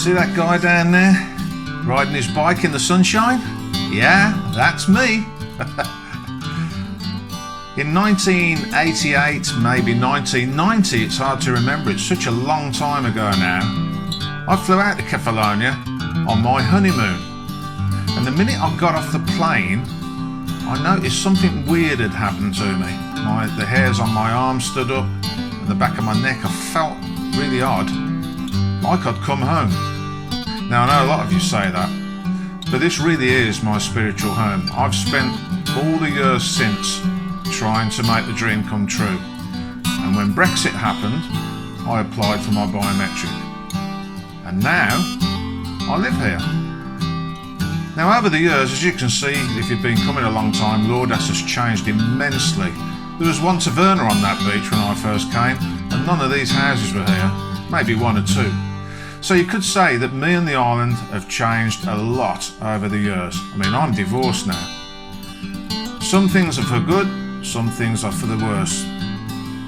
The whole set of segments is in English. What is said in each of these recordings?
See that guy down there, riding his bike in the sunshine? Yeah, that's me. In 1988, maybe 1990, it's hard to remember, it's such a long time ago now, I flew out to Kefalonia on my honeymoon. And the minute I got off the plane, I noticed something weird had happened to me. The hairs on my arm stood up, and the back of my neck, I felt really odd, like I'd come home. Now I know a lot of you say that, but this really is my spiritual home. I've spent all the years since trying to make the dream come true. And when Brexit happened, I applied for my biometric. And now, I live here. Now over the years, as you can see, if you've been coming a long time, Lourdes has changed immensely. There was one taverna on that beach when I first came, and none of these houses were here, maybe one or two. So you could say that me and the island have changed a lot over the years. I mean, I'm divorced now. Some things are for good, some things are for the worse.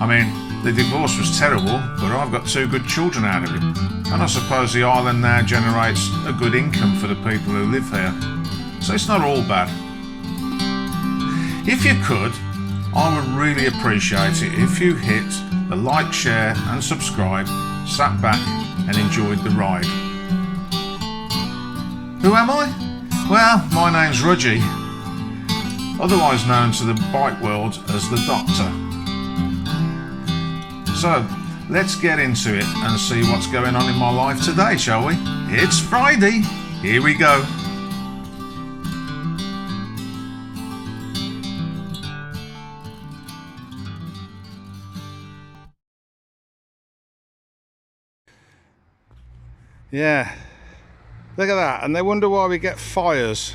I mean, the divorce was terrible, but I've got 2 good children out of it. And I suppose the island now generates a good income for the people who live here. So it's not all bad. If you could, I would really appreciate it if you hit the like, share and subscribe, sat back and enjoyed the ride. Who am I? Well, my name's Rudge, otherwise known to the bike world as the Doctor. So, let's get into it and see what's going on in my life today, shall we? It's Friday, here we go. Yeah, look at that, and they wonder why we get fires.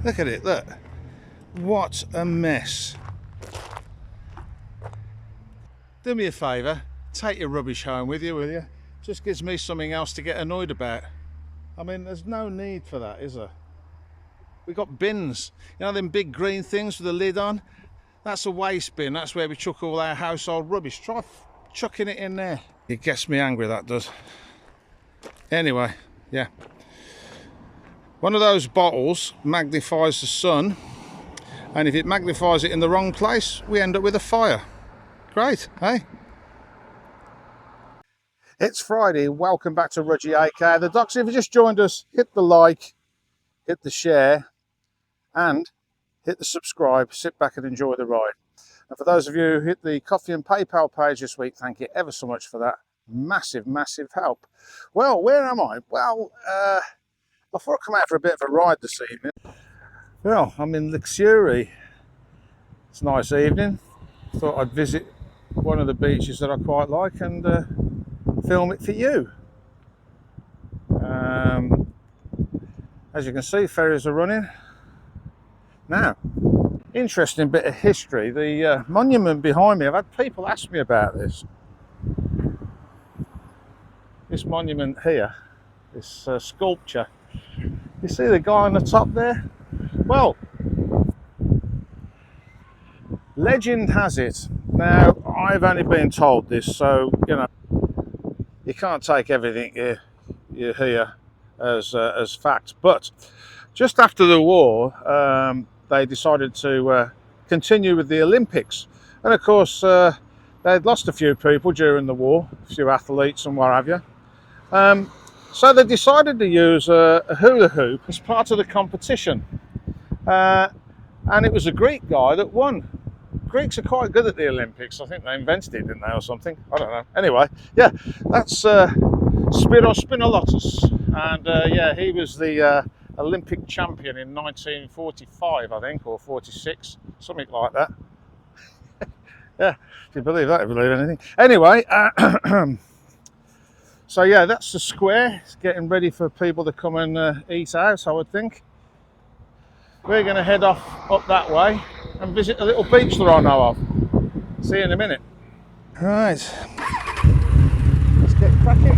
Look at it, look. What a mess. Do me a favour, take your rubbish home with you, will you? Just gives me something else to get annoyed about. I mean, there's no need for that, is there? We've got bins, you know them big green things with the lid on? That's a waste bin, that's where we chuck all our household rubbish. Try chucking it in there. It gets me angry, that does. Anyway, yeah. One of those bottles magnifies the sun, and if it magnifies it in the wrong place, we end up with a fire. Great, eh? It's Friday, welcome back to Rudge AK. The Doctor, if you just joined us, hit the like, hit the share, and hit the subscribe. Sit back and enjoy the ride. And for those of you who hit the Coffee and PayPal page this week, thank you ever so much for that. Massive, massive help. Well, where am I? Well, I thought I'd come out for a bit of a ride this evening. Well, I'm in Luxury. It's a nice evening. Thought I'd visit one of the beaches that I quite like and film it for you. As you can see, ferries are running. Now, interesting bit of history. The monument behind me, I've had people ask me about this. This monument here, this sculpture. You see the guy on the top there? Well, legend has it. Now, I've only been told this, so, you know, you can't take everything you hear as fact. But just after the war, they decided to continue with the Olympics. And of course, they'd lost a few people during the war, a few athletes and what have you. So they decided to use a hula hoop as part of the competition. And it was a Greek guy that won. Greeks are quite good at the Olympics. I think they invented it, didn't they, or something? I don't know. Anyway, yeah, that's Spiros Spinalotus. And yeah, he was the Olympic champion in 1945, I think, or 46, something like that. Yeah, if you believe that, if you believe anything. Anyway, so yeah, that's the square. It's getting ready for people to come and eat out, I would think. We're going to head off up that way and visit a little beach that I know of. See you in a minute. Right, let's get cracking.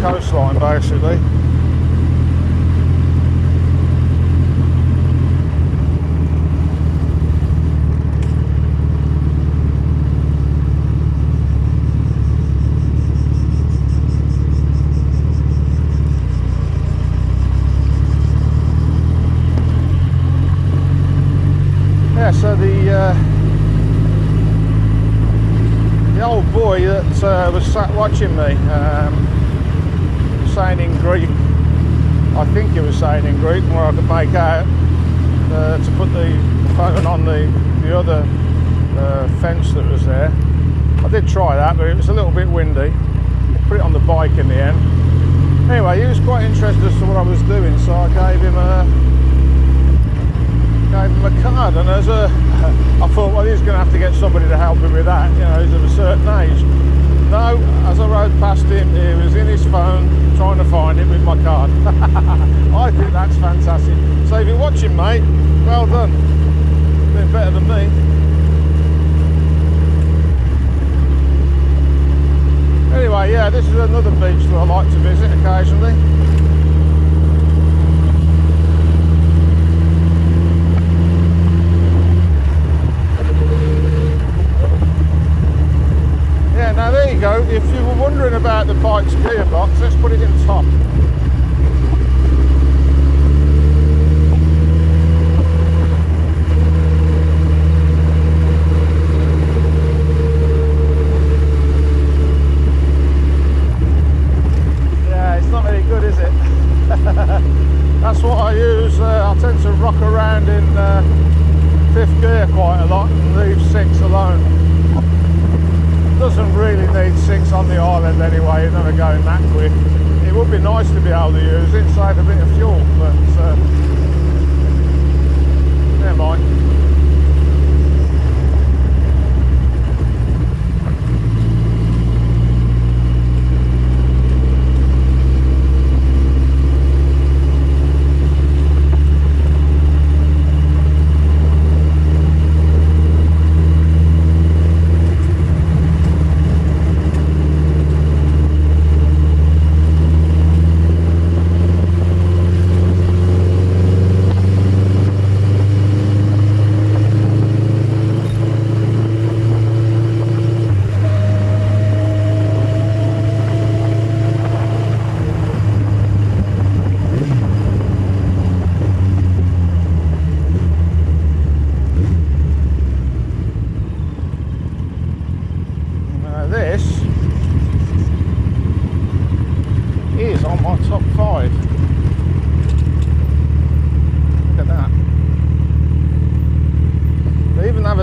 coastline basically. Yeah, so the old boy that was sat watching me, saying in Greek, I think he was saying in Greek, where I could make out, to put the phone on the other fence that was there. I did try that, but it was a little bit windy. Put it on the bike in the end. Anyway, he was quite interested as to what I was doing, so I gave him a card, and as I thought, well, he's going to have to get somebody to help him with that, you know, he's of a certain age. No, as I rode past him, he was in his phone trying to find it with my card. I think that's fantastic. So if you're watching, mate, well done. Doing better than me. Anyway, yeah, this is another beach that I like to visit occasionally. Yeah, now there you go. If you were wondering about the bike's gearbox, let's put it in top. Yeah, it's not very good, is it? That's what I use. I tend to rock around in 5th gear quite a lot and leave 6 alone. Doesn't really need 6 on the island anyway, you're never going that quick. It would be nice to be able to use it, save a bit of fuel, but never mind.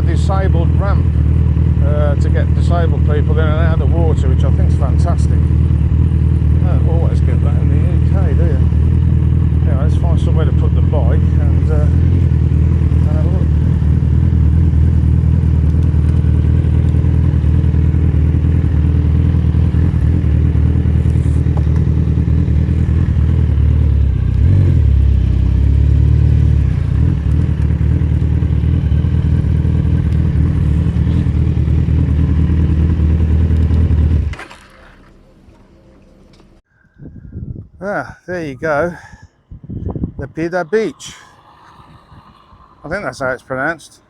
Disabled ramp to get disabled people in and out of the water, which I think is fantastic. You don't always get that in the UK, do you? Anyway, let's find somewhere to put the bike and have a look. Ah, there you go, Lepeda Beach. I think that's how it's pronounced.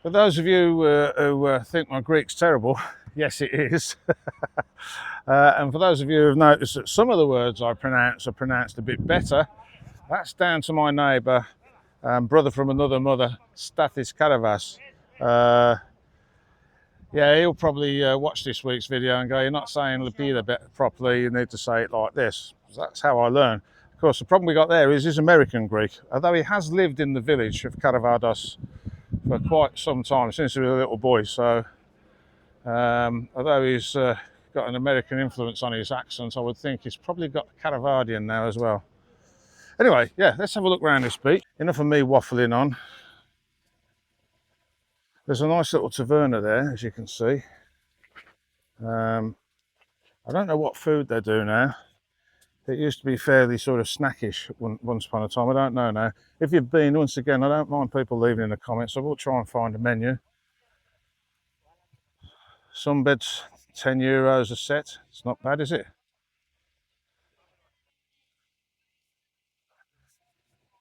For those of you who think my Greek's terrible, yes it is. And for those of you who've noticed that some of the words I pronounce are pronounced a bit better, that's down to my neighbour, brother from another mother, Stathis Karavas. Yeah, he'll probably watch this week's video and go, you're not saying Lepeda properly, you need to say it like this. That's how I learn. Of course, the problem we got there is he's American Greek, although he has lived in the village of Karavados for quite some time, since he was a little boy. So, although he's got an American influence on his accent, I would think he's probably got Karavadian now as well. Anyway, yeah, let's have a look around this beach. Enough of me waffling on. There's a nice little taverna there, as you can see. I don't know what food they do now. It used to be fairly sort of snackish once upon a time. I don't know now. If you've been, once again, I don't mind people leaving in the comments. I will try and find a menu. Some beds €10 a set. It's not bad, is it?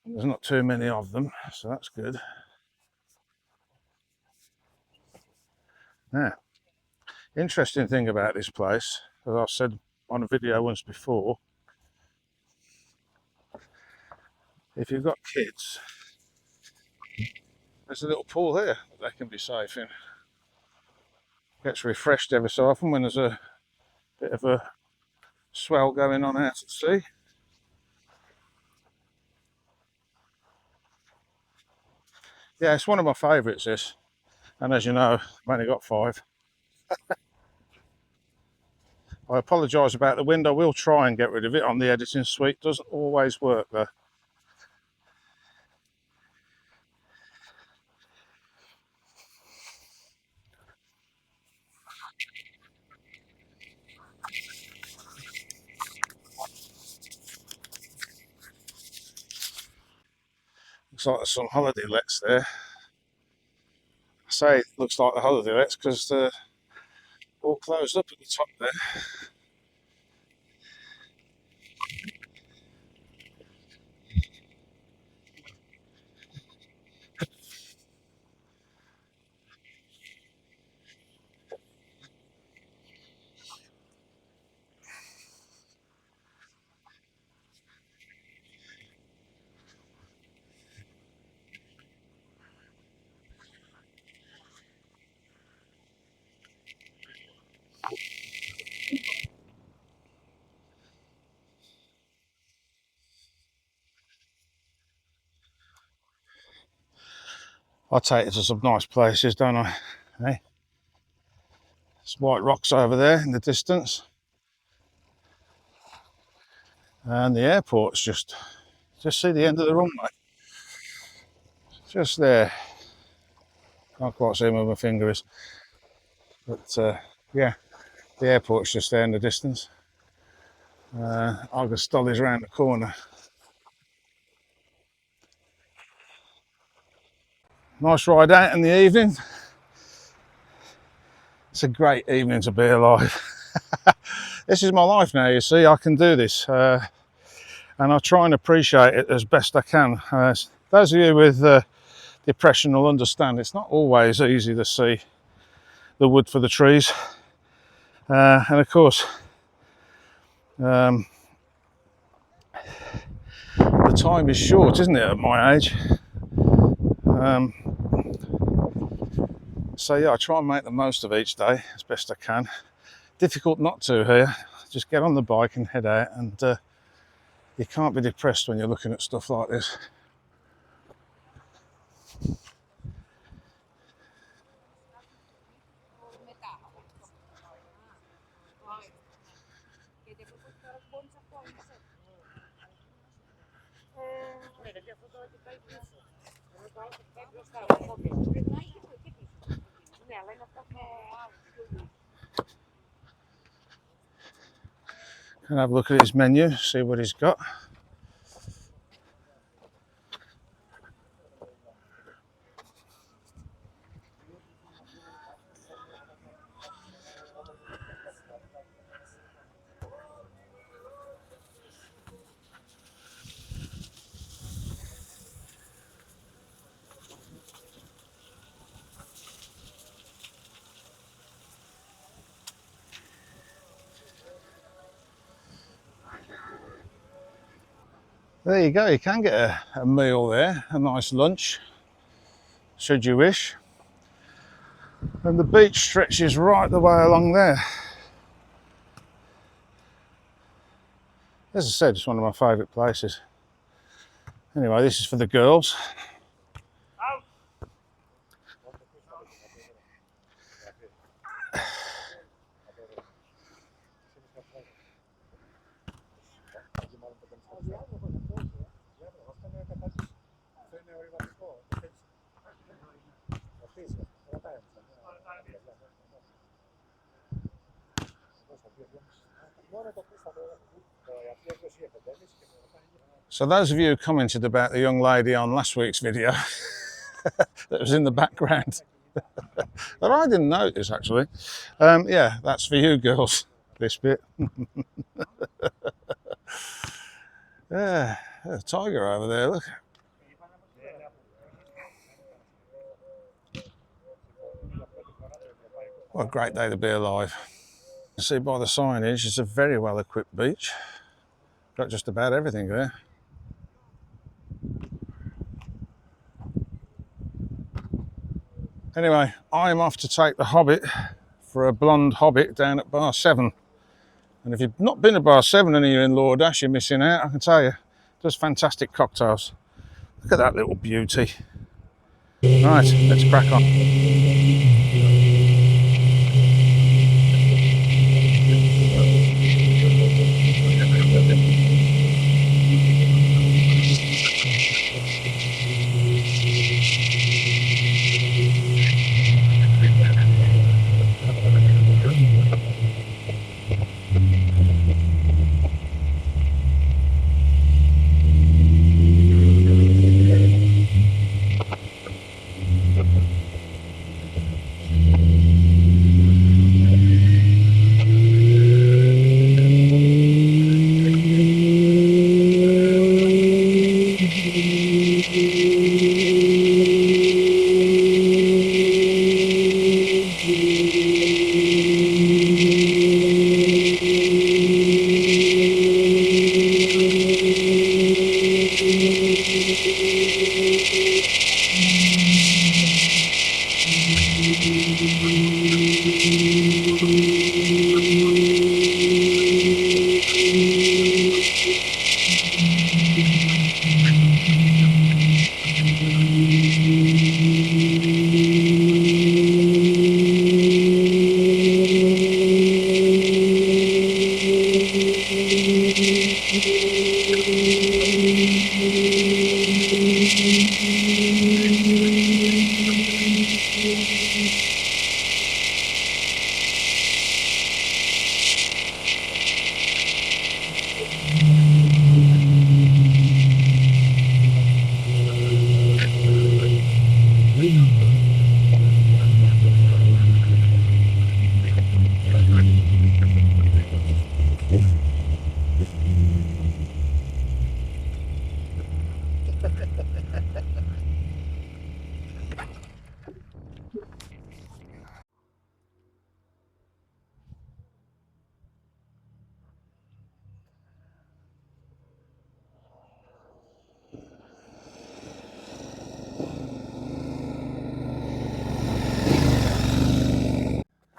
There's not too many of them, so that's good. Now, interesting thing about this place, as I said on a video once before, if you've got kids, there's a little pool here that they can be safe in. Gets refreshed every so often when there's a bit of a swell going on out at sea. Yeah, it's one of my favourites, this. And as you know, I've only got 5. I apologise about the wind. I will try and get rid of it on the editing suite. Doesn't always work though. Looks like there's some holiday lets there. I say it looks like the holiday lets because they're all closed up at the top there. I take it to some nice places, don't I? Hey, there's white rocks over there in the distance. And the airport's just see the end of the runway. Just there. Can't quite see where my finger is. But yeah, the airport's just there in the distance. Augustoli's around the corner. Nice ride out in the evening. It's a great evening to be alive. This is my life now, you see. I can do this. And I try and appreciate it as best I can. Those of you with depression will understand it's not always easy to see the wood for the trees. And of course, the time is short, isn't it, at my age? So yeah, I try and make the most of each day as best I can. Difficult not to here. Just get on the bike and head out, and you can't be depressed when you're looking at stuff like this. Can have a look at his menu, see what he's got. There you go, you can get a meal there, a nice lunch, should you wish. And the beach stretches right the way along there. As I said, it's one of my favourite places. Anyway, this is for the girls. So those of you who commented about the young lady on last week's video that was in the background, That I didn't notice, actually. Yeah, that's for you girls, this bit. Yeah, there's a tiger over there, look. What a great day to be alive. You see by the signage, it's a very well equipped beach. Got just about everything there. Anyway, I'm off to take the Hobbit for a blonde Hobbit down at Bar 7. And if you've not been to Bar 7 and you're in Lordash, you're missing out, I can tell you. It does fantastic cocktails. Look at that little beauty. Right, let's crack on.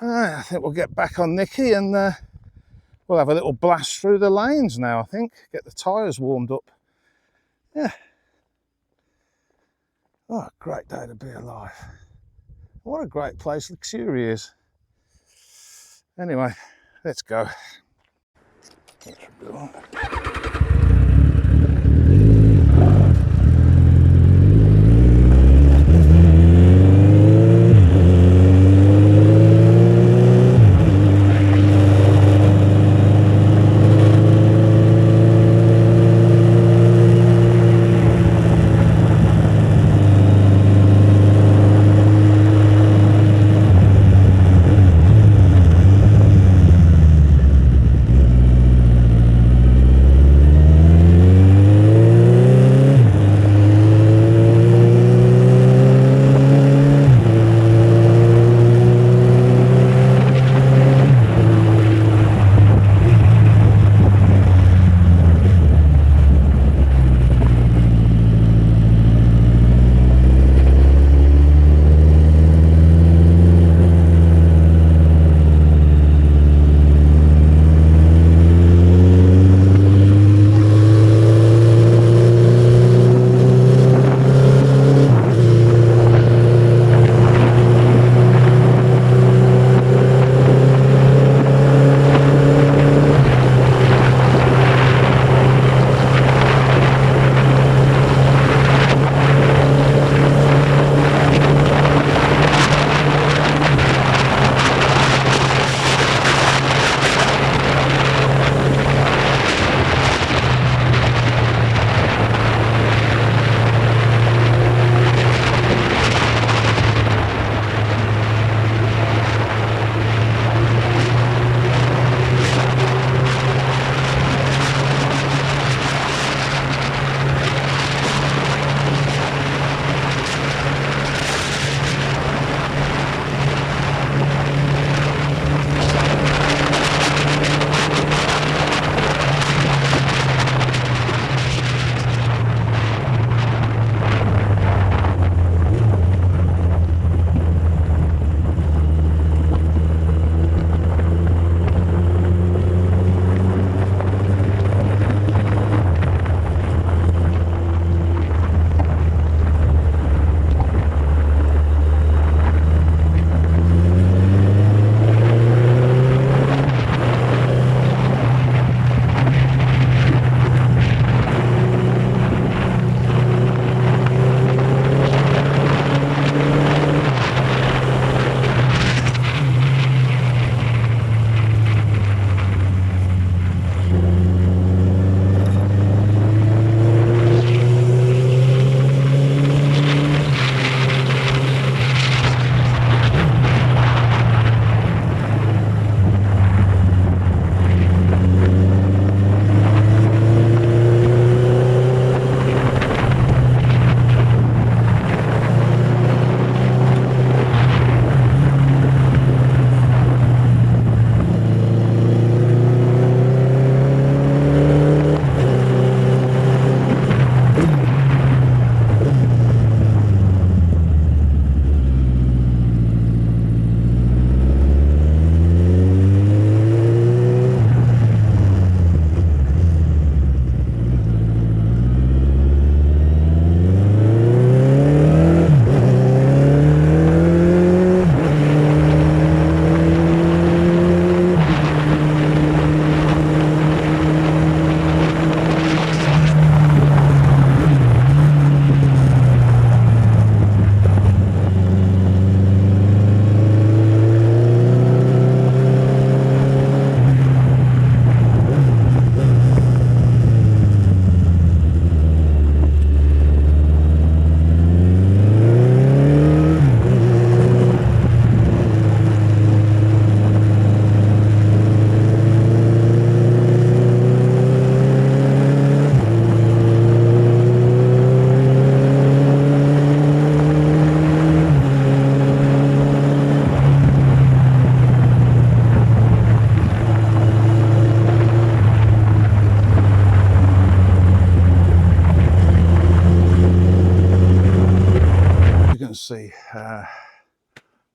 I think we'll get back on Nicky and we'll have a little blast through the lanes now, I think. Get the tyres warmed up. Yeah. Oh, great day to be alive. What a great place Luxury is. Anyway, let's go. That should be all right.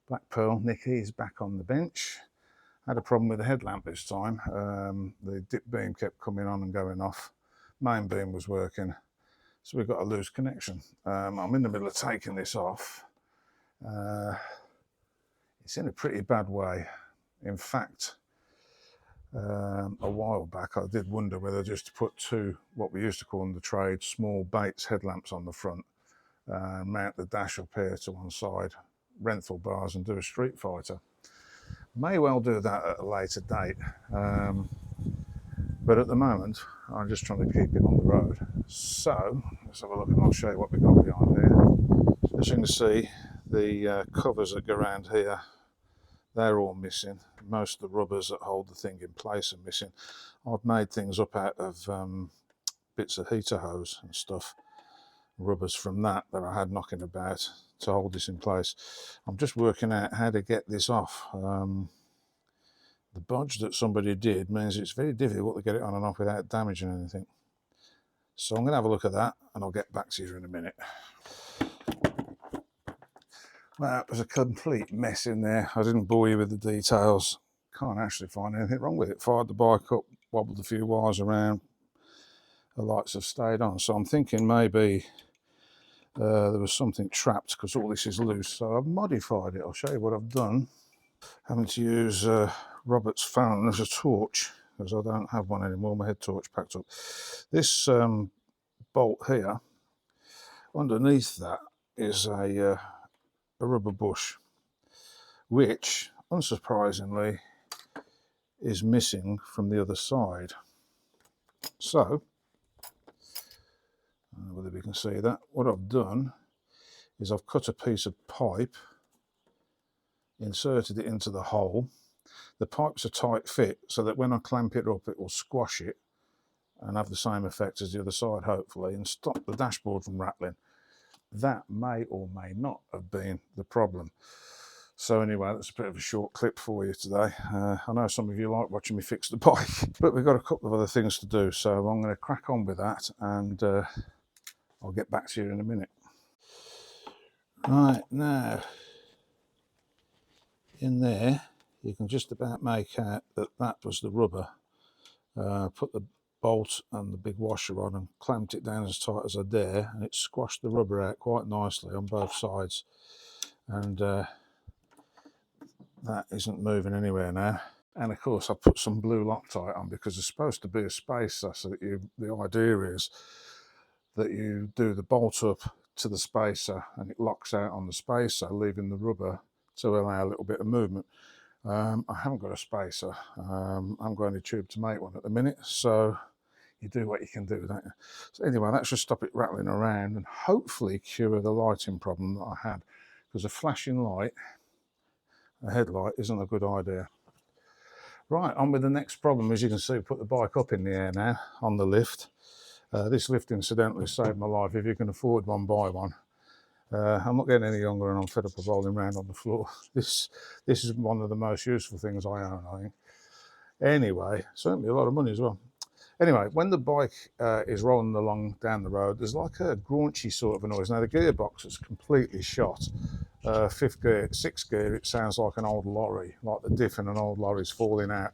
Black Pearl, Nicky is back on the bench. Had a problem with the headlamp this time. The dip beam kept coming on and going off. Main beam was working, so we've got a loose connection. I'm in the middle of taking this off. It's in a pretty bad way. In fact, a while back I did wonder whether just to put two, what we used to call in the trade, small Bates headlamps on the front, mount the dash up here to one side, Renthal bars, and do a Street Fighter. May well do that at a later date, but at the moment I'm just trying to keep it on the road. So let's have a look and I'll show you what we've got behind here. As you can see, the covers that go around here, they're all missing. Most of the rubbers that hold the thing in place are missing. I've made things up out of bits of heater hose and stuff, rubbers from that I had knocking about to hold this in place. I'm just working out how to get this off. The bodge that somebody did means it's very difficult to get it on and off without damaging anything. So I'm going to have a look at that and I'll get back to you in a minute. Well, it was a complete mess in there. I didn't bore you with the details. Can't actually find anything wrong with it. Fired the bike up, wobbled a few wires around. The lights have stayed on. So I'm thinking maybe there was something trapped because all this is loose. So I've modified it. I'll show you what I've done. Having to use Robert's phone as a torch because I don't have one anymore. My head torch packed up. This bolt here, underneath that is a rubber bush, which unsurprisingly is missing from the other side. So, whether we can see that, what I've done is I've cut a piece of pipe, inserted it into the hole. The pipe's a tight fit so that when I clamp it up, it will squash it and have the same effect as the other side, hopefully, and stop the dashboard from rattling. That may or may not have been the problem. So anyway, that's a bit of a short clip for you today. I know some of you like watching me fix the bike, but we've got a couple of other things to do, so I'm going to crack on with that and I'll get back to you in a minute. Right, now, in there, you can just about make out that that was the rubber. Put the bolt and the big washer on and clamped it down as tight as I dare, and it squashed the rubber out quite nicely on both sides. And that isn't moving anywhere now. And of course I put some blue Loctite on because there's supposed to be a spacer, so that the idea is that you do the bolt up to the spacer and it locks out on the spacer, leaving the rubber to allow a little bit of movement. I haven't got a spacer. I'm going to tube to make one at the minute, so you do what you can do, don't you? So anyway, that should stop it rattling around and hopefully cure the lighting problem that I had, because a flashing light, a headlight, isn't a good idea. Right, on with the next problem. As you can see, put the bike up in the air now on the lift. This lift incidentally saved my life. If you can afford one, buy one. I'm not getting any younger and I'm fed up of rolling around on the floor. This is one of the most useful things I own, I think. Anyway, certainly a lot of money as well. Anyway, when the bike is rolling along down the road, there's like a graunchy sort of a noise. Now the gearbox is completely shot. Fifth gear, sixth gear, it sounds like an old lorry, like the diff in an old lorry's falling out.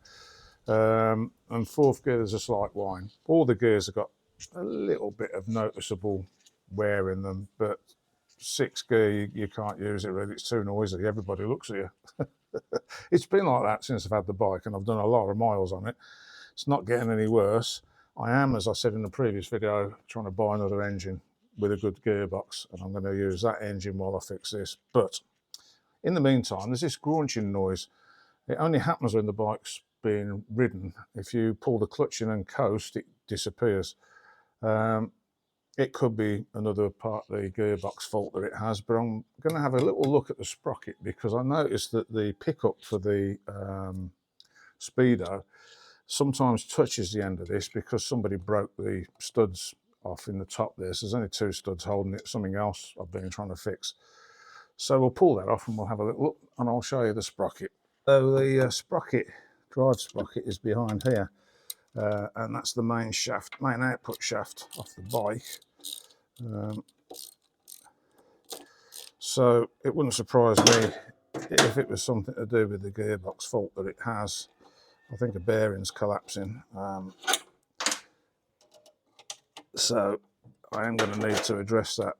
And fourth gear, there's a slight whine. All the gears have got a little bit of noticeable wear in them, but sixth gear, you can't use it really, it's too noisy, everybody looks at you. It's been like that since I've had the bike and I've done a lot of miles on it. It's not getting any worse. I am, as I said in the previous video, trying to buy another engine with a good gearbox, and I'm going to use that engine while I fix this. But in the meantime, there's this grunting noise. It only happens when the bike's being ridden. If you pull the clutch in and coast, it disappears. It could be another part of the gearbox fault that it has, but I'm going to have a little look at the sprocket because I noticed that the pickup for the Speedo sometimes touches the end of this because somebody broke the studs off in the top there. So there's only two studs holding it, something else I've been trying to fix. So we'll pull that off and we'll have a little look and I'll show you the sprocket. So the sprocket, drive sprocket, is behind here. And that's the main shaft, main output shaft off the bike. So it wouldn't surprise me if it was something to do with the gearbox fault that it has. I think a bearing's collapsing. So I am going to need to address that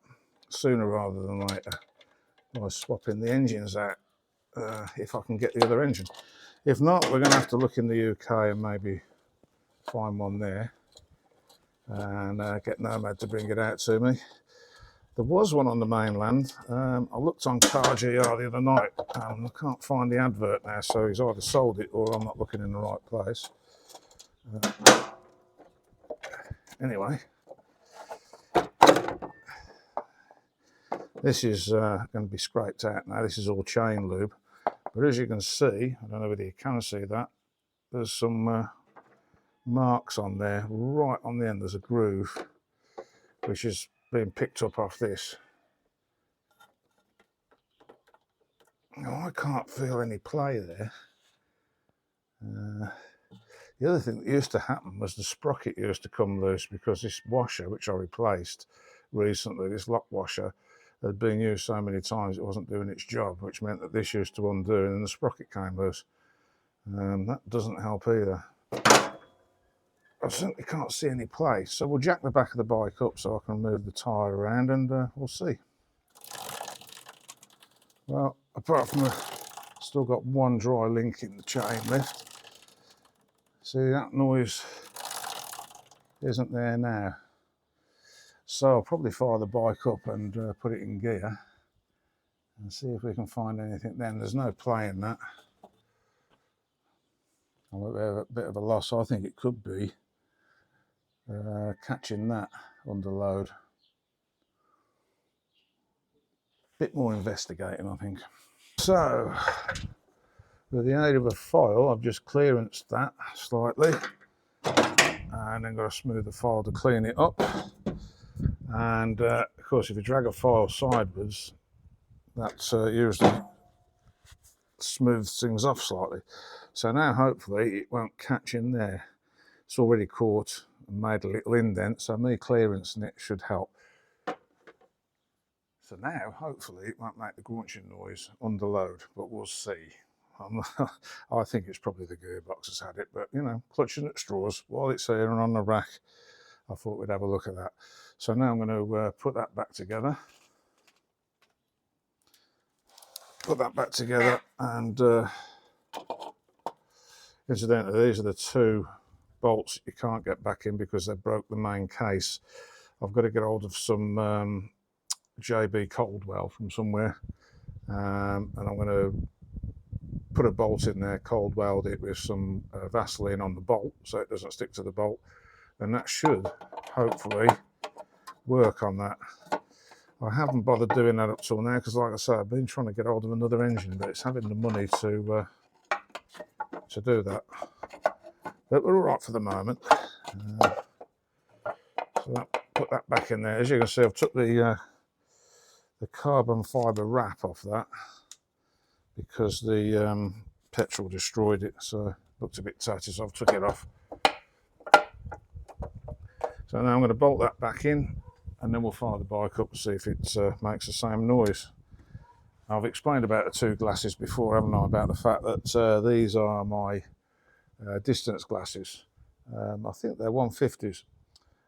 sooner rather than later by swapping the engines out if I can get the other engine. If not, we're going to have to look in the UK and maybe find one there and get Nomad to bring it out to me. There was one on the mainland. I looked on Car GR the other night and I can't find the advert now, so he's either sold it or I'm not looking in the right place. Anyway, this is going to be scraped out now. This is all chain lube. But as you can see, I don't know whether you can see that, there's some marks on there. Right on the end there's a groove which is being picked up off this. Now, I can't feel any play there. The other thing that used to happen was the sprocket used to come loose because this washer, which I replaced recently, this lock washer, had been used so many times it wasn't doing its job, which meant that this used to undo and the sprocket came loose. That doesn't help either. I simply can't see any play, so we'll jack the back of the bike up so I can move the tyre around and we'll see. Well, apart from still got one dry link in the chain left. See, that noise isn't there now. So I'll probably fire the bike up and put it in gear and see if we can find anything then. There's no play in that. I'm a bit of a loss. I think it could be catching that under load. Bit more investigating, I think. So, with the aid of a file, I've just clearanced that slightly and then got a smoother file to clean it up. And of course, if you drag a file sideways, that usually smooths things off slightly. So now hopefully it won't catch in there. It's already caught and made a little indent, so me clearancing it should help. So now hopefully it won't make the grunching noise under load, but we'll see. I think it's probably the gearbox that's had it, but you know, clutching at straws while it's here and on the rack, I thought we'd have a look at that. So now I'm going to put that back together. And incidentally, these are the two bolts you can't get back in because they broke the main case. I've got to get hold of some JB Coldwell from somewhere, and I'm going to put a bolt in there, cold weld it with some Vaseline on the bolt so it doesn't stick to the bolt, and that should hopefully work on that. I haven't bothered doing that up till now because, like I say, I've been trying to get hold of another engine, but it's having the money to do that. But we're all right for the moment. So put that back in there. As you can see, I've took the carbon fibre wrap off that because the petrol destroyed it, so it looked a bit tatty, so I've took it off. So now I'm going to bolt that back in and then we'll fire the bike up and see if it makes the same noise. I've explained about the two glasses before, haven't I, about the fact that these are my distance glasses. I think they're 150s,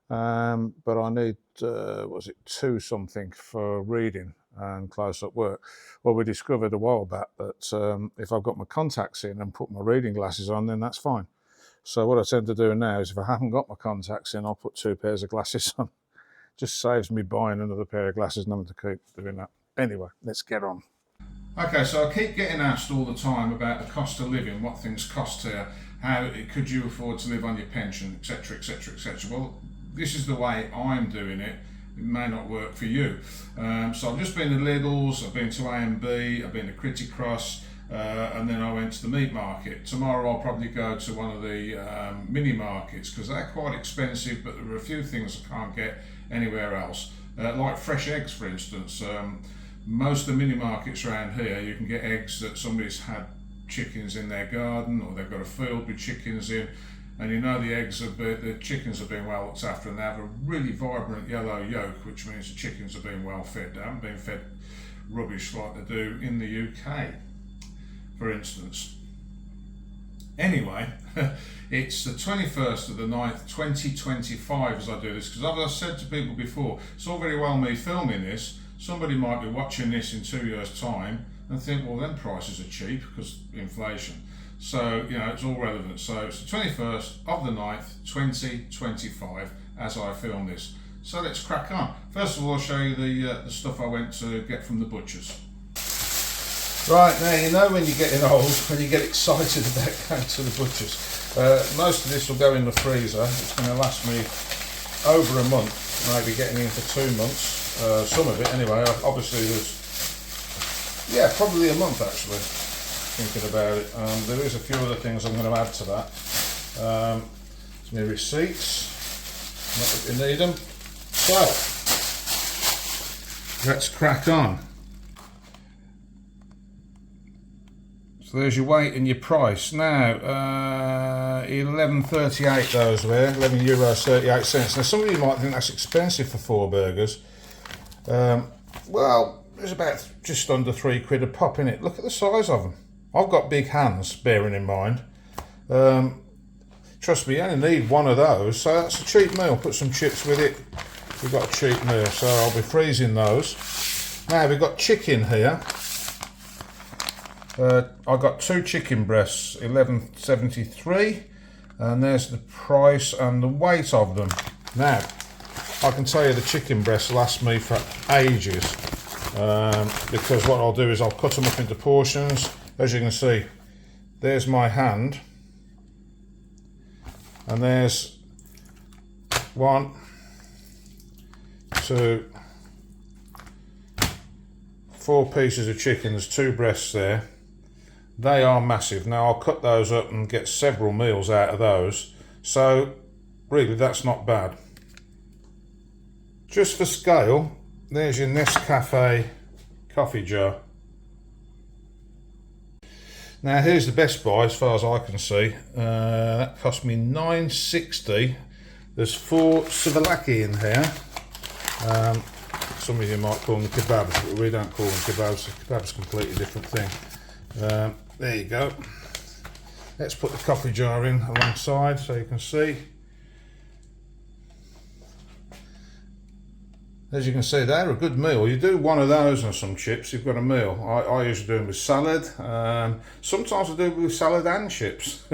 but I need, was it 2 something for reading and close-up work. Well, we discovered a while back that if I've got my contacts in and put my reading glasses on, then that's fine. So what I tend to do now is if I haven't got my contacts in, I'll put 2 pairs of glasses on. Just saves me buying another pair of glasses and having to keep doing that. Anyway, let's get on. Okay, so I keep getting asked all the time about the cost of living, what things cost here, how could you afford to live on your pension, etc, etc, etc. Well, this is the way I'm doing it. It may not work for you. So I've just been to Lidl's, I've been to A&B, I've been to Critic Cross, and then I went to the meat market. Tomorrow I'll probably go to one of the mini markets because they're quite expensive, but there are a few things I can't get anywhere else. Like fresh eggs, for instance. Most of the mini markets around here, you can get eggs that somebody's had chickens in their garden or they've got a field with chickens in, and you know the chickens are being well looked after and they have a really vibrant yellow yolk, which means the chickens are being well fed. They haven't been fed rubbish like they do in the UK. for instance. Anyway, it's the 21st of the 9th, 2025 as I do this, because as I've said to people before, it's all very well me filming this. Somebody might be watching this in 2 years' time and think, well, then prices are cheap because inflation. So, you know, it's all relevant. So it's the 21st of the 9th, 2025 as I film this. So let's crack on. First of all, I'll show you the stuff I went to get from the butcher's. Right, now you know when you're getting old, when you get excited about going to the butcher's. Most of this will go in the freezer. It's going to last me over a month, maybe getting into 2 months. Some of it anyway. Obviously there's, yeah, probably a month actually, thinking about it. There is a few other things I'm going to add to that. It's my receipts, not that you need them. So, let's crack on. So there's your weight and your price. Now, 11.38 those were, €11.38. Now some of you might think that's expensive for 4 burgers. Well, there's about just under £3 a pop in it. Look at the size of them. I've got big hands, bearing in mind. Trust me, you only need one of those, so that's a cheap meal. Put some chips with it. We've got a cheap meal, so I'll be freezing those. Now we've got chicken here. I got 2 chicken breasts, $11.73, and there's the price and the weight of them. Now, I can tell you the chicken breasts last me for ages, because what I'll do is I'll cut them up into portions. As you can see, there's my hand, and there's 1, 2, 4 pieces of chicken. There's 2 breasts there. They are massive. Now I'll cut those up and get several meals out of those, so really that's not bad. Just for scale, there's your Nescafe coffee jar. Now here's the best buy as far as I can see. That cost me $9.60. There's 4 souvlaki in here. Some of you might call them kebabs, but we don't call them kebabs. Kebabs are a completely different thing. There you go. Let's put the coffee jar in alongside so you can see. As you can see, they're a good meal. You do one of those and some chips, you've got a meal. I usually do them with salad. Sometimes I do it with salad and chips.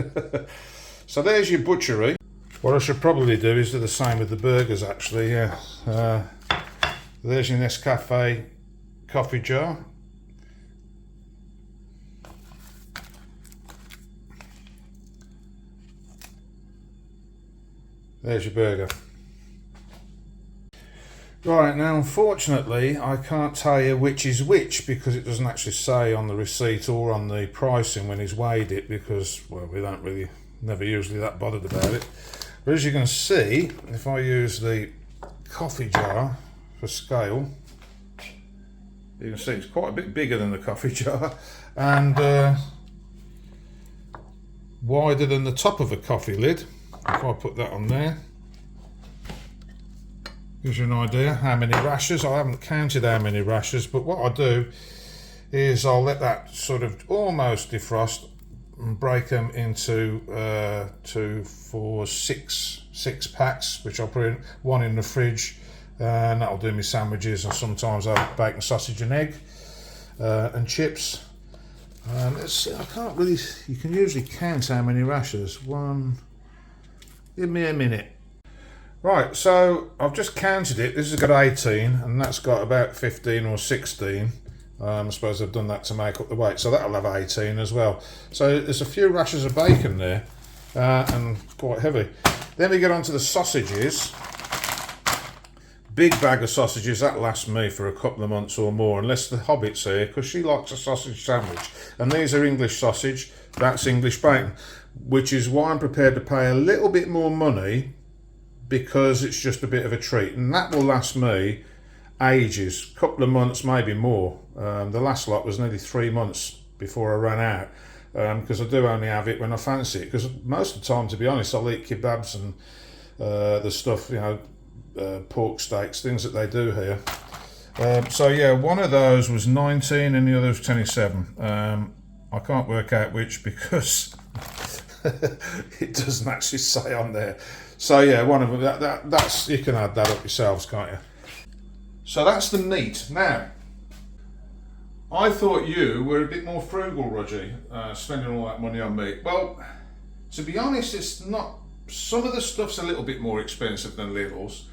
So there's your butchery. What I should probably do is do the same with the burgers actually, yeah. There's your Nescafe coffee jar. There's your burger. Right, now unfortunately I can't tell you which is which because it doesn't actually say on the receipt or on the pricing when he's weighed it, because, well, we don't really, never usually that bothered about it. But as you can see, if I use the coffee jar for scale, you can see it's quite a bit bigger than the coffee jar and wider than the top of a coffee lid. If I put that on there, gives you an idea how many rashers. I haven't counted how many rashers, but what I do is I'll let that sort of almost defrost and break them into 2, 4, 6 packs, which I'll put in, 1 in the fridge, and that'll do me sandwiches, and sometimes I'll have bacon, sausage and egg and chips. I can't really, you can usually count how many rashers. 1, give me a minute. Right, so I've just counted it. This has got 18 and that's got about 15 or 16. I suppose I've done that to make up the weight, so that'll have 18 as well. So there's a few rashers of bacon there and quite heavy. Then we get on to the sausages. Big bag of sausages, that lasts me for a couple of months or more, unless the Hobbit's here, because she likes a sausage sandwich. And these are English sausage, that's English bacon, which is why I'm prepared to pay a little bit more money, because it's just a bit of a treat. And that will last me ages, couple of months, maybe more. The last lot was nearly 3 months before I ran out, because I do only have it when I fancy it, because most of the time, to be honest, I'll eat kebabs and the stuff, you know, pork steaks, things that they do here. So yeah, one of those was 19 and the other was 27. I can't work out which because it doesn't actually say on there. So yeah, one of them. That's you can add that up yourselves, can't you? So that's the meat. Now, I thought you were a bit more frugal, Rudge, spending all that money on meat. Well, to be honest, it's not. Some of the stuff's a little bit more expensive than Lidl's.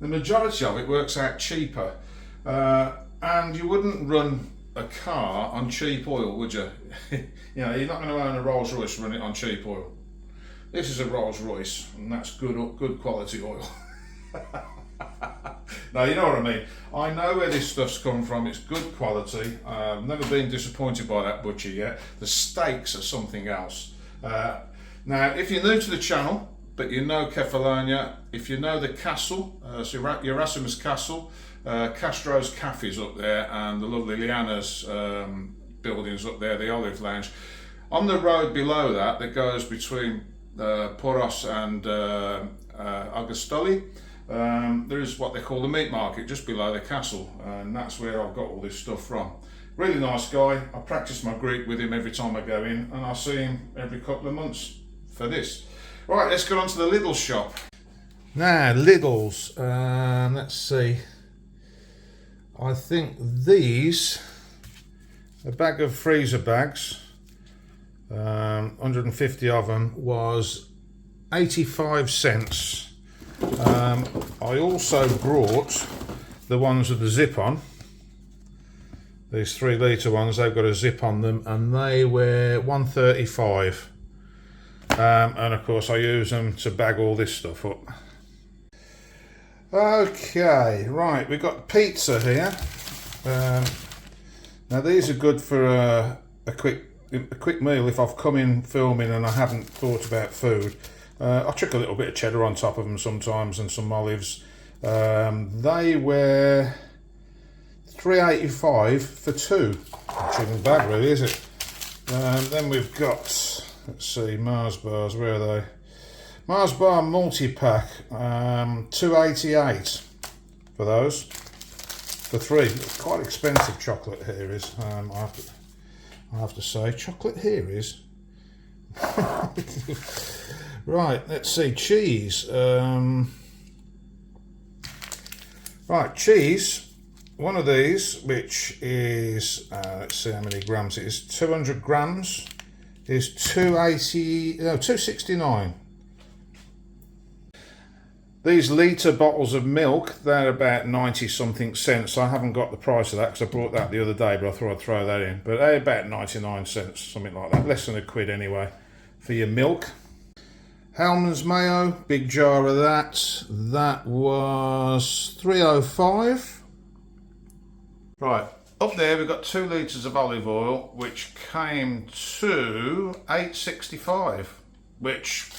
The majority of it works out cheaper, and you wouldn't run a car on cheap oil, would you? You know, you're not going to own a Rolls Royce and run it on cheap oil. This is a Rolls Royce, and that's good quality oil. No, you know what I mean. I know where this stuff's come from. It's good quality. I've never been disappointed by that butcher yet. The steaks are something else. Now, if you're new to the channel, but you know Kefalonia, if you know the castle, so Erasmus Castle, Castro's Cafe's up there, and the lovely Liana's buildings up there, the Olive Lounge. On the road below that goes between Poros and Augustoli, there is what they call the meat market just below the castle, and that's where I've got all this stuff from. Really nice guy. I practice my Greek with him every time I go in, and I see him every couple of months for this. Right, let's get on to the Lidl shop. Now, Lidl's, let's see. I think these, a bag of freezer bags, 150 of them, was 85 cents. I also brought the ones with the zip on. These 3 litre ones, they've got a zip on them, and they were 135. And of course I use them to bag all this stuff up. Okay, right, we've got pizza here. Now these are good for a quick meal if I've come in filming and I haven't thought about food. I chuck a little bit of cheddar on top of them sometimes and some olives. They were $3.85 for 2. Not even bad really, is it? Then we've got, let's see, Mars bars, where are they? Mars bar multi-pack, $2.88 for those, for 3. It's quite expensive, chocolate here is, I have to say. Chocolate here is. Right, let's see, cheese. Right, cheese. One of these, which is, let's see how many grams it is, 200 grams, is $2.69. These litre bottles of milk, they're about 90 something cents. I haven't got the price of that because I brought that the other day, but I thought I'd throw that in. But they're about 99 cents, something like that. Less than £1 anyway for your milk. Hellmann's mayo, big jar of that. That was $3.05. Right, up there we've got 2 litres of olive oil, which came to $8.65, which,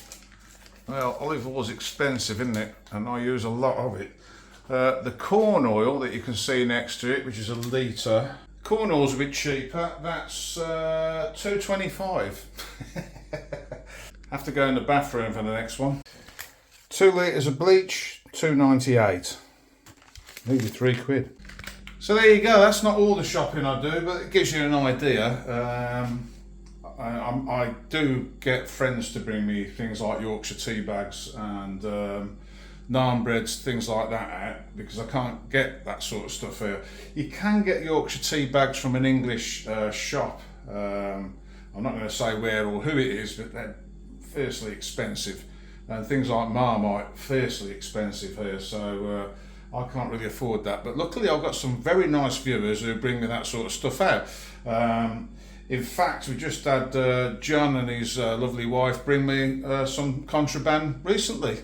well, olive oil is expensive, isn't it? And I use a lot of it. The corn oil that you can see next to it, which is a litre, corn oil's a bit cheaper. That's $2.25. Have to go in the bathroom for the next one. 2 litres of bleach, $2.98. Nearly £3. So there you go. That's not all the shopping I do, but it gives you an idea. I do get friends to bring me things like Yorkshire tea bags and naan breads, things like that out, because I can't get that sort of stuff here. You can get Yorkshire tea bags from an English shop. I'm not going to say where or who it is, but they're fiercely expensive. And things like Marmite, fiercely expensive here, so I can't really afford that. But luckily I've got some very nice viewers who bring me that sort of stuff out. In fact, we just had John and his lovely wife bring me some contraband recently.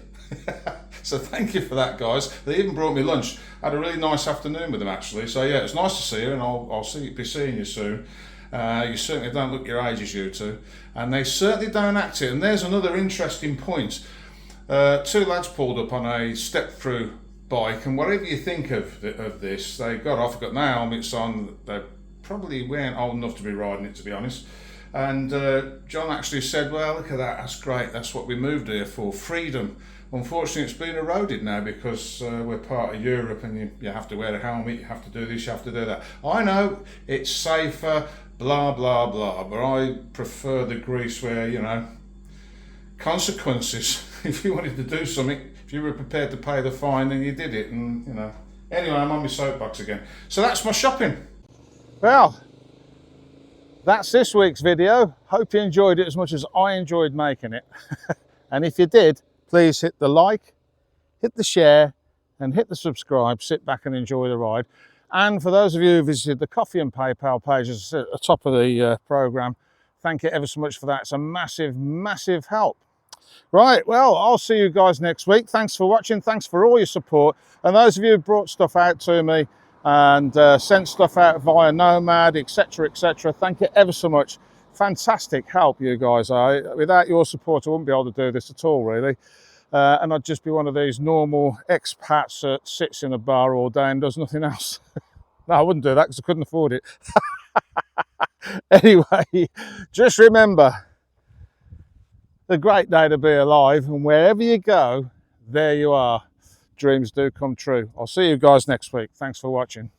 So thank you for that, guys. They even brought me lunch. I had a really nice afternoon with them, actually. So yeah, it's nice to see you, and I'll be seeing you soon. You certainly don't look your ages, you two. And they certainly don't act it. And there's another interesting point. 2 lads pulled up on a step-through bike, and whatever you think of this, they got off, got no helmets on. They probably weren't old enough to be riding it, to be honest. And John actually said, well, look at that, that's great, that's what we moved here for, freedom. Unfortunately, it's been eroded now because we're part of Europe, and you have to wear a helmet, you have to do this, you have to do that. I know it's safer, blah, blah, blah. But I prefer the Greece where, you know, consequences. If you wanted to do something, if you were prepared to pay the fine, then you did it. And, you know, anyway, I'm on my soapbox again. So that's my shopping. Well, that's this week's video. Hope you enjoyed it as much as I enjoyed making it. And if you did, please hit the like, hit the share, and hit the subscribe. Sit back and enjoy the ride. And for those of you who visited the Coffee and PayPal pages at the top of the program, thank you ever so much for that. It's a massive, massive help. Right, well, I'll see you guys next week. Thanks for watching. Thanks for all your support. And those of you who brought stuff out to me and sent stuff out via Nomad, etc., etc., thank you ever so much. Fantastic help, you guys are. Without your support, I wouldn't be able to do this at all, really. And I'd just be one of these normal expats that sits in a bar all day and does nothing else. No, I wouldn't do that because I couldn't afford it. Anyway, just remember, a great day to be alive, and wherever you go, there you are. Dreams do come true. I'll see you guys next week. Thanks for watching.